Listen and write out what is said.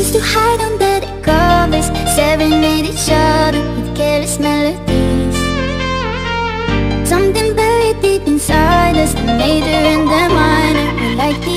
used to hide under the covers, staring at each other with careless melodies. Something buried deep inside us, the major and the minor, were like the